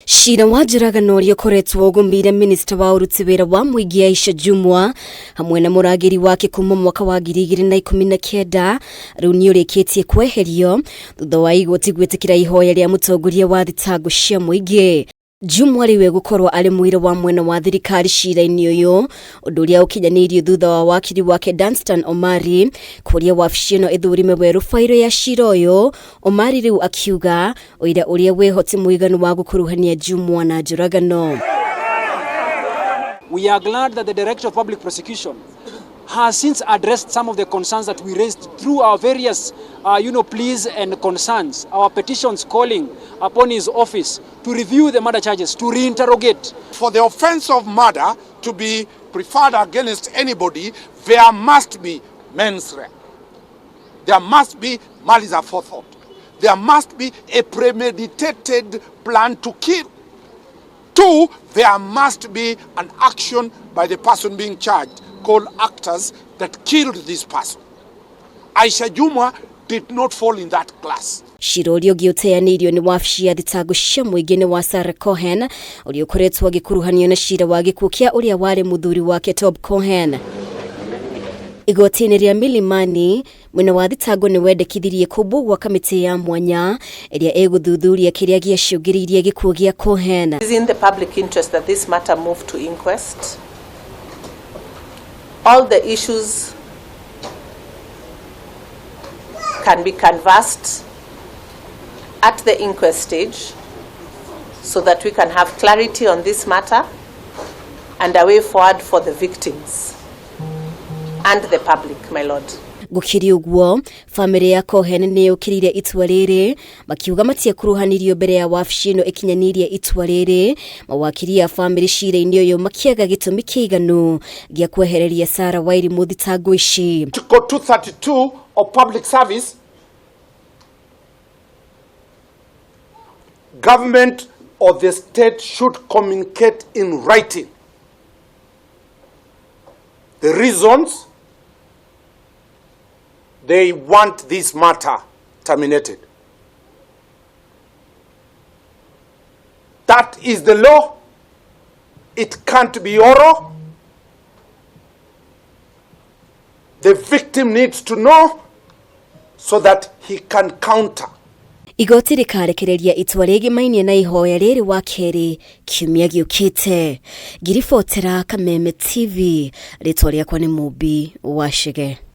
Ciira wa njuragano ukoretwo umugumiire Minista wa uruti wira wa muingi Aisha Jumwa hamwe na murangiri wake kuma mwaka wa 2019 riu ni urikitie Kwehererio thutha wa igoti gwitikira ihoya ria mutongoria wa Thitango cia muingi. Jumwa riwe egukorwo ari muira wa mwena wa thirikari ciira-ini uyu undu uria ukinyanirio thutha wa wakiri wake Omari kuria wabici ino ithurime weru fairo ya ciira uyu. Omari riu makiuga uira uria wehoti muiganu wa gukuruhania Jumwa na njuragano. We are glad that the Director of Public Prosecution has since addressed some of the concerns that we raised through our various pleas and concerns, our petitions calling upon his office to review the murder charges, to reinterrogate. For the offense of murder to be preferred against anybody, there must be mens rea. There must be malice aforethought. There must be a premeditated plan to kill. 2, there must be an action by the person being charged, called actors, that killed this person. Aisha Jumwa did not fall in that class. Ciira uria uteanirio ni wabici ya Thitango cia muingi ni wa Cohen uria ukoretwo agikuruhanio na ciira wa guku uria wari muthuri wake Cohen. Igoti-ini ria Milimani mwena wa Thitango ni wendekithirie kumbu gwa kamiti ya mwanya iria eguthuthuria kiria giacungiririe gikuo gia Cohen. It is in the public interest that this matter move to inquest. All the issues can be canvassed at the inquest stage so that we can have clarity on this matter and a way forward for the victims and the public, my lord. Gukiri uguo, family ya Cohen ni yukirire itua riri, makiuga matiekuruhanirio mbere ya wabici ino ikinyanirie itua riri. Mawakiri ya family ciira-ini uyu makiaga gitumi kiiganu gia kwehereria Sarah Wairimu Thitango ici. Article 232 of public service, government of the state should communicate in writing the reasons they want this matter terminated. That is the law. It can't be oral. The victim needs to know so that he can counter. Igoti rikarekereria itua rigimainie na ihoya riri wa keri kiumia giukite. Ngiribotera Kameme TV, ritwa riakwa ni Mubi Washige.